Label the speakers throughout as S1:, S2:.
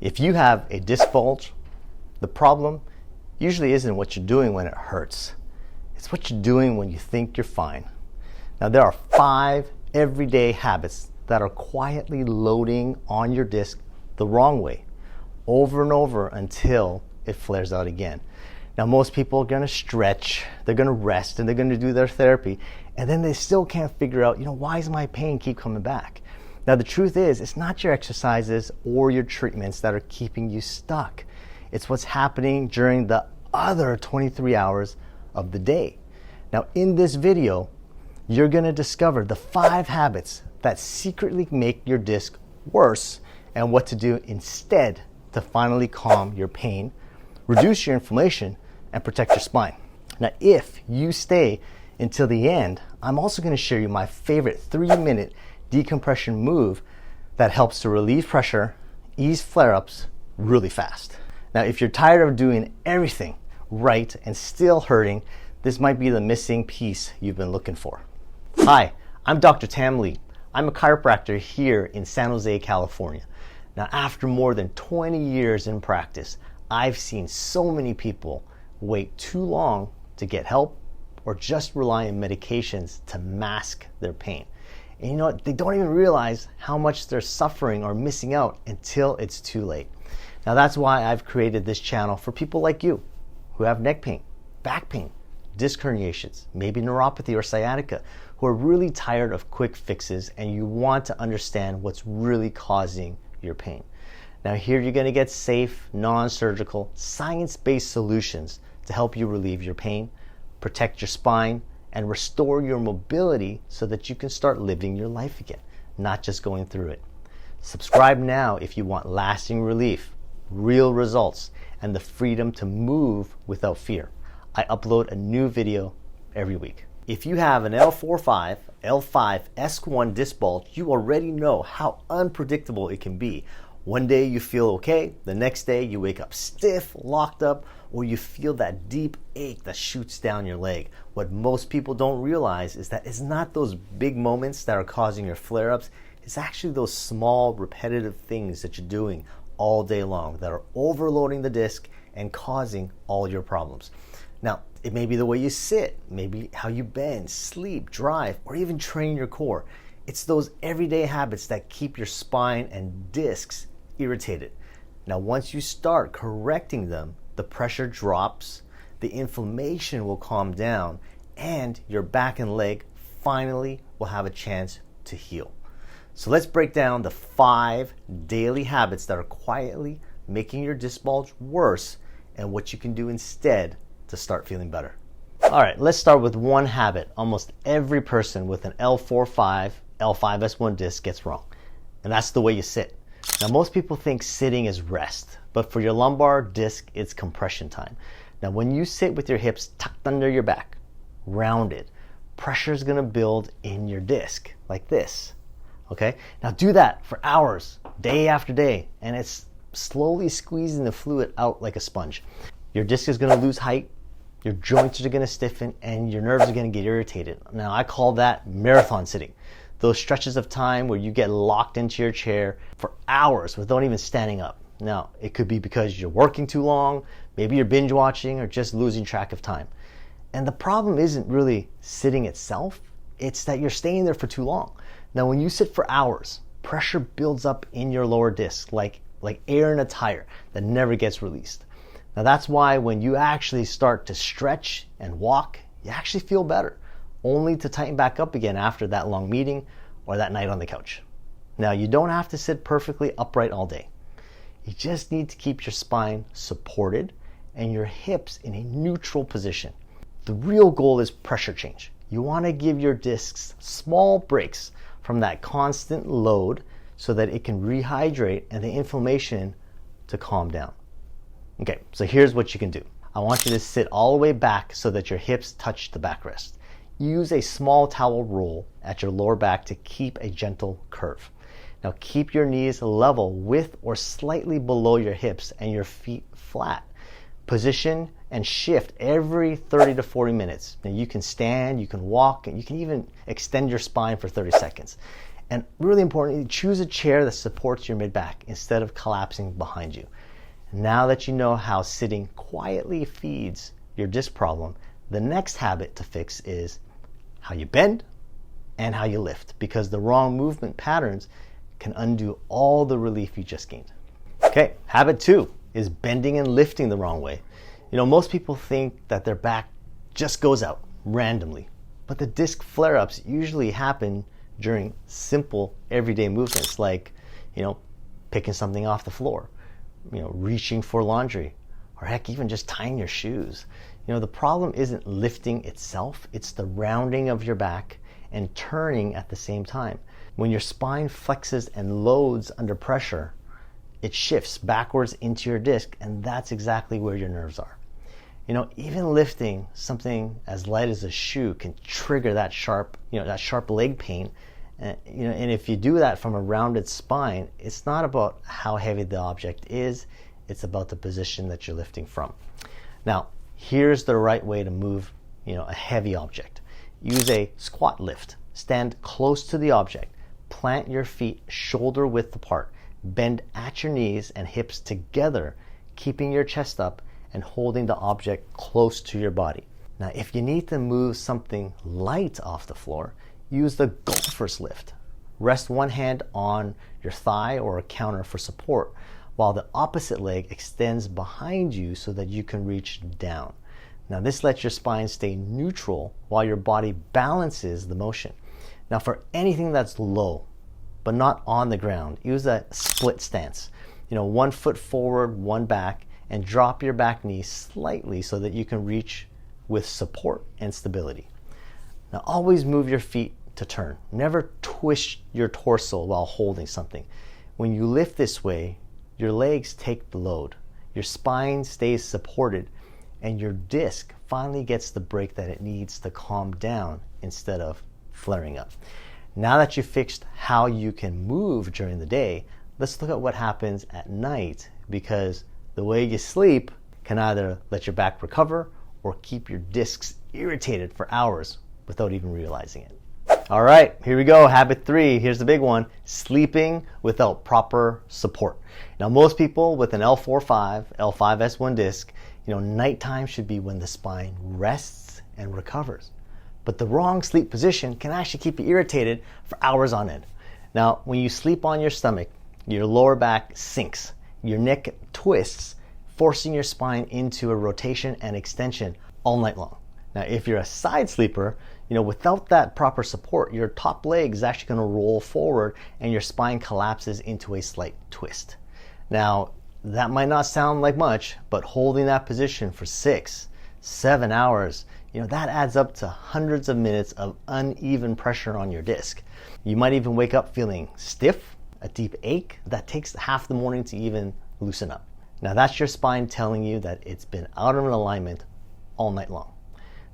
S1: If you have a disc bulge, the problem usually isn't what you're doing when it hurts. It's what you're doing when you think you're fine. Now, there are 5 everyday habits that are quietly loading on your disc the wrong way, over and over until it flares out again. Now, most people are going to stretch, they're going to rest, and they're going to do their therapy, and then they still can't figure out, why does my pain keep coming back? Now, the truth is, it's not your exercises or your treatments that are keeping you stuck. It's what's happening during the other 23 hours of the day. Now, in this video, you're going to discover the 5 habits that secretly make your disc worse and what to do instead to finally calm your pain, reduce your inflammation, and protect your spine. Now, if you stay until the end, I'm also going to share you my favorite 3-minute decompression move that helps to relieve pressure, ease flare-ups really fast. Now, if you're tired of doing everything right and still hurting, this might be the missing piece you've been looking for. Hi, I'm Dr. Tam Ly. I'm a chiropractor here in San Jose, California. Now, after more than 20 years in practice, I've seen so many people wait too long to get help or just rely on medications to mask their pain. And you know what? They don't even realize how much they're suffering or missing out until it's too late. Now, that's why I've created this channel for people like you who have neck pain, back pain, disc herniations, maybe neuropathy or sciatica, who are really tired of quick fixes and you want to understand what's really causing your pain. Now, here you're going to get safe, non-surgical, science-based solutions to help you relieve your pain, protect your spine, and restore your mobility so that you can start living your life again, not just going through it. Subscribe now if you want lasting relief, real results, and the freedom to move without fear. I upload a new video every week. If you have an L4-5, L5, S1 disc bulge, you already know how unpredictable it can be. One day you feel okay, the next day you wake up stiff, locked up, or you feel that deep ache that shoots down your leg. What most people don't realize is that it's not those big moments that are causing your flare-ups, it's actually those small repetitive things that you're doing all day long that are overloading the disc and causing all your problems. Now, it may be the way you sit, maybe how you bend, sleep, drive, or even train your core. It's those everyday habits that keep your spine and discs irritated. Now, once you start correcting them, the pressure drops, the inflammation will calm down, and your back and leg finally will have a chance to heal. So let's break down the 5 daily habits that are quietly making your disc bulge worse and what you can do instead to start feeling better. All right, let's start with one habit almost every person with an L4-5, L5-S1 disc gets wrong, and that's the way you sit. Now, most people think sitting is rest, but for your lumbar disc, it's compression time. Now, when you sit with your hips tucked under your back, rounded, pressure is going to build in your disc like this. Okay? Now, do that for hours, day after day, and it's slowly squeezing the fluid out like a sponge. Your disc is going to lose height, your joints are going to stiffen, and your nerves are going to get irritated. Now, I call that marathon sitting. Those stretches of time where you get locked into your chair for hours without even standing up. Now, it could be because you're working too long, maybe you're binge watching, or just losing track of time. And the problem isn't really sitting itself, it's that you're staying there for too long. Now, when you sit for hours, pressure builds up in your lower disc like air in a tire that never gets released. Now, that's why when you actually start to stretch and walk, you actually feel better, only to tighten back up again after that long meeting or that night on the couch. Now, you don't have to sit perfectly upright all day. You just need to keep your spine supported and your hips in a neutral position. The real goal is pressure change. You want to give your discs small breaks from that constant load so that it can rehydrate and the inflammation to calm down. Okay, so here's what you can do. I want you to sit all the way back so that your hips touch the backrest. Use a small towel roll at your lower back to keep a gentle curve. Now, keep your knees level with or slightly below your hips and your feet flat. Position and shift every 30 to 40 minutes. Now, you can stand, you can walk, and you can even extend your spine for 30 seconds. And really importantly, choose a chair that supports your mid-back instead of collapsing behind you. Now that you know how sitting quietly feeds your disc problem, the next habit to fix is how you bend and how you lift, because the wrong movement patterns can undo all the relief you just gained. Okay, habit 2 is bending and lifting the wrong way. Most people think that their back just goes out randomly, but the disc flare-ups usually happen during simple everyday movements like, picking something off the floor, reaching for laundry, or heck, even just tying your shoes. The problem isn't lifting itself, it's the rounding of your back and turning at the same time. When your spine flexes and loads under pressure, it shifts backwards into your disc, and that's exactly where your nerves are. Even lifting something as light as a shoe can trigger that sharp leg pain. And if you do that from a rounded spine, it's not about how heavy the object is, it's about the position that you're lifting from. Now, here's the right way to move, a heavy object. Use a squat lift. Stand close to the object. Plant your feet shoulder width apart. Bend at your knees and hips together, keeping your chest up and holding the object close to your body. Now, if you need to move something light off the floor, use the golfer's lift. Rest one hand on your thigh or a counter for support, while the opposite leg extends behind you so that you can reach down. Now, this lets your spine stay neutral while your body balances the motion. Now, for anything that's low, but not on the ground, use a split stance. 1 foot forward, 1 back, and drop your back knee slightly so that you can reach with support and stability. Now, always move your feet to turn. Never twist your torso while holding something. When you lift this way, your legs take the load, your spine stays supported, and your disc finally gets the break that it needs to calm down instead of flaring up. Now that you've fixed how you can move during the day, let's look at what happens at night, because the way you sleep can either let your back recover or keep your discs irritated for hours without even realizing it. All right, here we go. Habit 3, here's the big one: sleeping without proper support. Now, most people with an L4-5, L5-S1 disc, nighttime should be when the spine rests and recovers. But the wrong sleep position can actually keep you irritated for hours on end. Now, when you sleep on your stomach, your lower back sinks, your neck twists, forcing your spine into a rotation and extension all night long. Now, if you're a side sleeper, without that proper support, your top leg is actually going to roll forward and your spine collapses into a slight twist. Now, that might not sound like much, but holding that position for 6-7 hours, that adds up to hundreds of minutes of uneven pressure on your disc. You might even wake up feeling stiff, a deep ache that takes half the morning to even loosen up. Now, that's your spine telling you that it's been out of alignment all night long.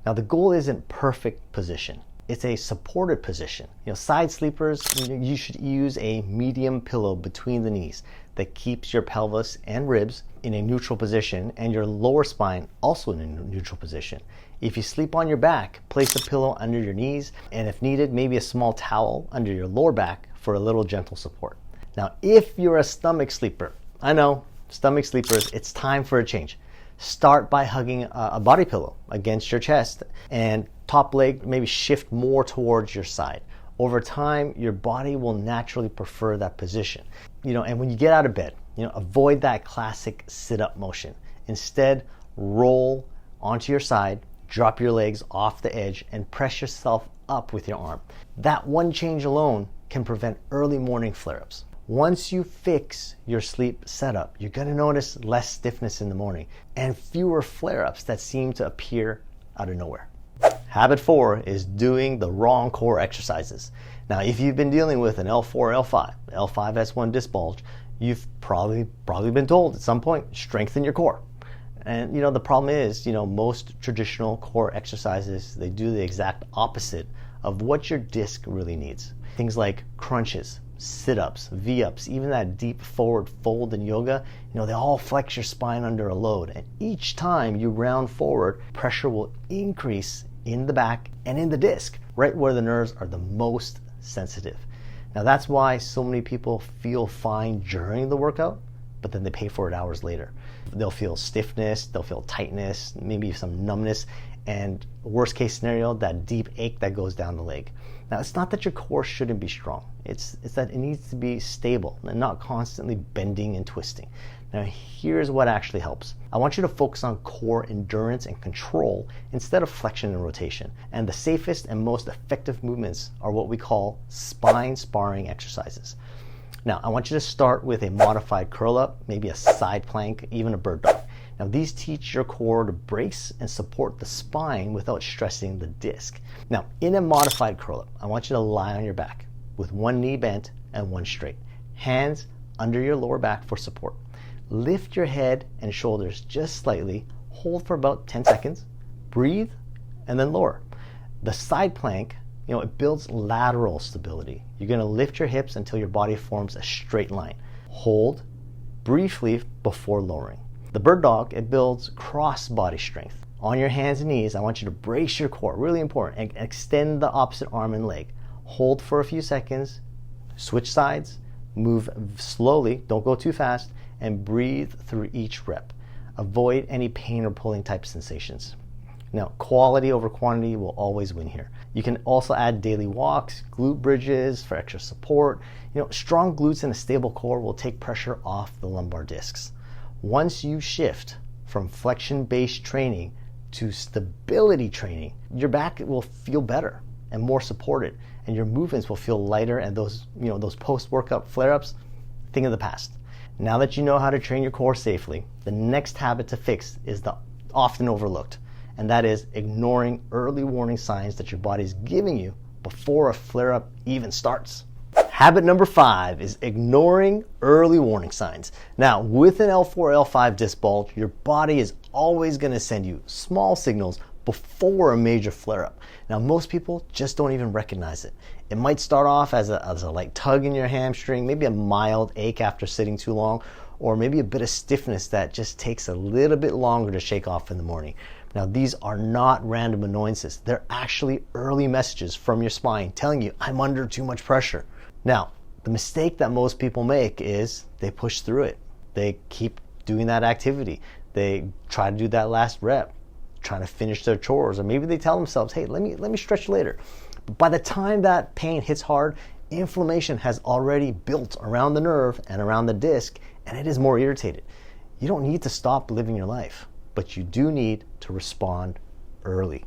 S1: Now, the goal isn't perfect position. It's a supported position. Side sleepers, you should use a medium pillow between the knees that keeps your pelvis and ribs in a neutral position and your lower spine also in a neutral position. If you sleep on your back, place a pillow under your knees, and if needed, maybe a small towel under your lower back for a little gentle support. Now, if you're a stomach sleeper, I know, stomach sleepers, it's time for a change. Start by hugging a body pillow against your chest and top leg maybe shift more towards your side. Over time, your body will naturally prefer that position. And when you get out of bed, avoid that classic sit-up motion. Instead, roll onto your side, drop your legs off the edge, and press yourself up with your arm. That one change alone can prevent early morning flare-ups. Once you fix your sleep setup, you're going to notice less stiffness in the morning and fewer flare-ups that seem to appear out of nowhere. Habit 4 is doing the wrong core exercises. Now, if you've been dealing with an L4, L5, L5-S1 disc bulge, you've probably been told at some point, strengthen your core. And the problem is, most traditional core exercises, they do the exact opposite of what your disc really needs. Things like crunches, sit-ups, V-ups, even that deep forward fold in yoga, they all flex your spine under a load. And each time you round forward, pressure will increase in the back and in the disc, right where the nerves are the most sensitive. Now that's why so many people feel fine during the workout, but then they pay for it hours later. They'll feel stiffness, they'll feel tightness, maybe some numbness, and worst case scenario, that deep ache that goes down the leg. Now it's not that your core shouldn't be strong, it's that it needs to be stable and not constantly bending and twisting. Now here's what actually helps. I want you to focus on core endurance and control instead of flexion and rotation. And the safest and most effective movements are what we call spine sparring exercises. Now I want you to start with a modified curl up, maybe a side plank, even a bird dog. Now these teach your core to brace and support the spine without stressing the disc. Now in a modified curl up, I want you to lie on your back with one knee bent and one straight. Hands under your lower back for support. Lift your head and shoulders just slightly, hold for about 10 seconds, breathe, and then lower. The side plank, it builds lateral stability. You're gonna lift your hips until your body forms a straight line. Hold briefly before lowering. The bird dog, it builds cross body strength. On your hands and knees, I want you to brace your core, really important, and extend the opposite arm and leg. Hold for a few seconds, switch sides, move slowly, don't go too fast, and breathe through each rep. Avoid any pain or pulling type sensations. Now, quality over quantity will always win here. You can also add daily walks, glute bridges for extra support. Strong glutes and a stable core will take pressure off the lumbar discs. Once you shift from flexion-based training to stability training, your back will feel better and more supported, and your movements will feel lighter, and those post-workout flare-ups, thing of the past. Now that you know how to train your core safely, the next habit to fix is the often overlooked, and that is ignoring early warning signs that your body is giving you before a flare-up even starts. Habit number 5 is ignoring early warning signs. Now, with an L4, L5 disc bulge, your body is always going to send you small signals before a major flare-up. Now, most people just don't even recognize it. It might start off as a light tug in your hamstring, maybe a mild ache after sitting too long, or maybe a bit of stiffness that just takes a little bit longer to shake off in the morning. Now, these are not random annoyances. They're actually early messages from your spine telling you, I'm under too much pressure. Now, the mistake that most people make is they push through it. They keep doing that activity. They try to do that last rep, trying to finish their chores, or maybe they tell themselves, hey, let me stretch later. But by the time that pain hits hard, inflammation has already built around the nerve and around the disc, and it is more irritated. You don't need to stop living your life, but you do need to respond early.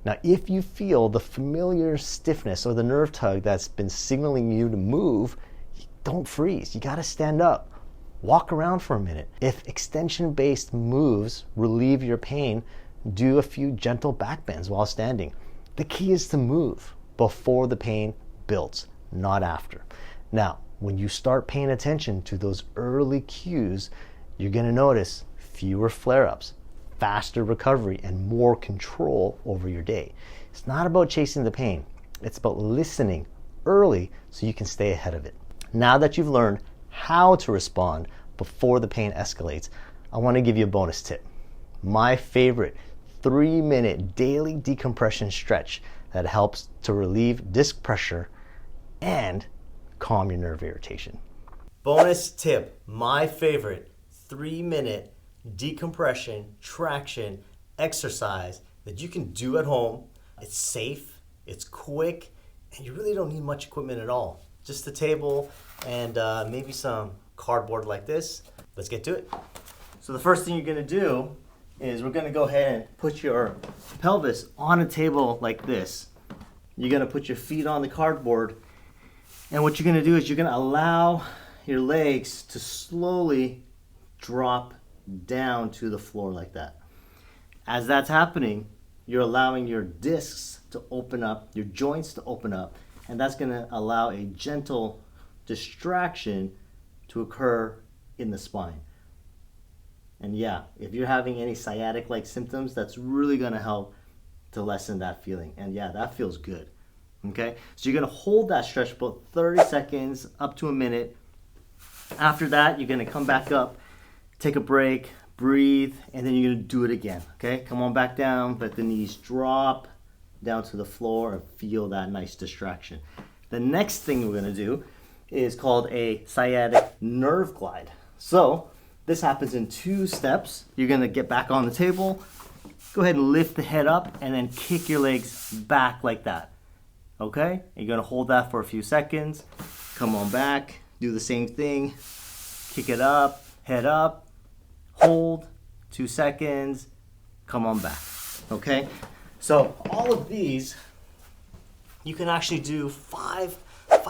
S1: Now, if you feel the familiar stiffness or the nerve tug that's been signaling you to move, don't freeze. You gotta stand up. Walk around for a minute. If extension-based moves relieve your pain, do a few gentle back bends while standing. The key is to move before the pain builds, not after. Now, when you start paying attention to those early cues, you're gonna notice fewer flare-ups, faster recovery, and more control over your day. It's not about chasing the pain. It's about listening early so you can stay ahead of it. Now that you've learned how to respond before the pain escalates, I want to give you a bonus tip. My favorite 3-minute daily decompression stretch that helps to relieve disc pressure and calm your nerve irritation. Bonus tip, my favorite 3-minute decompression traction exercise that you can do at home. It's safe, it's quick, and you really don't need much equipment at all. Just a table and maybe some cardboard like this. Let's get to it. So the first thing you're gonna do is we're gonna go ahead and put your pelvis on a table like this. You're gonna put your feet on the cardboard, and what you're gonna do is you're gonna allow your legs to slowly drop down to the floor like that. As that's happening, you're allowing your discs to open up, your joints to open up, and that's going to allow a gentle distraction to occur in the spine. And yeah, if you're having any sciatic-like symptoms, that's really going to help to lessen that feeling. And yeah, that feels good. Okay, so you're going to hold that stretch for about 30 seconds up to a minute. After that, you're going to come back up, take a break, breathe, and then you're gonna do it again, okay? Come on back down, let the knees drop down to the floor and feel that nice distraction. The next thing we're gonna do is called a sciatic nerve glide. So this happens in 2 steps. You're gonna get back on the table, go ahead and lift the head up and then kick your legs back like that. Okay? You're gonna hold that for a few seconds. Come on back, do the same thing. Kick it up, head up, hold, 2 seconds, come on back. Okay? So all of these, you can actually do 5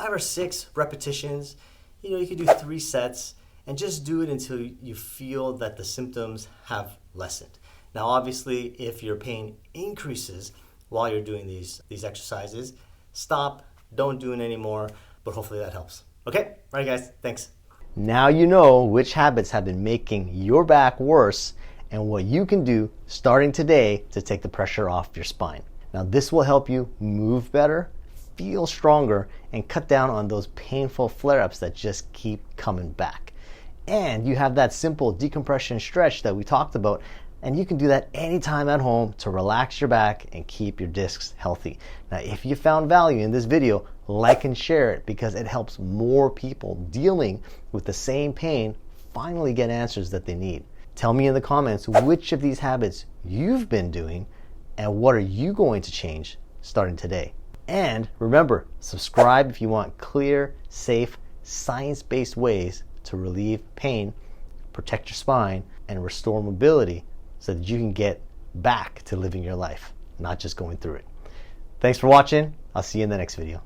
S1: or 6 repetitions. You know, you can do 3 sets and just do it until you feel that the symptoms have lessened. Now, obviously, if your pain increases while you're doing these exercises, stop, don't do it anymore, but hopefully that helps. Okay? All right, guys, thanks. Now you know which habits have been making your back worse and what you can do starting today to take the pressure off your spine. Now, this will help you move better, feel stronger, and cut down on those painful flare-ups that just keep coming back. And you have that simple decompression stretch that we talked about, and you can do that anytime at home to relax your back and keep your discs healthy. Now, if you found value in this video, like and share it because it helps more people dealing with the same pain finally get answers that they need. Tell me in the comments which of these habits you've been doing and what are you going to change starting today. And remember, subscribe if you want clear, safe, science-based ways to relieve pain, protect your spine, and restore mobility so that you can get back to living your life, not just going through it. Thanks for watching. I'll see you in the next video.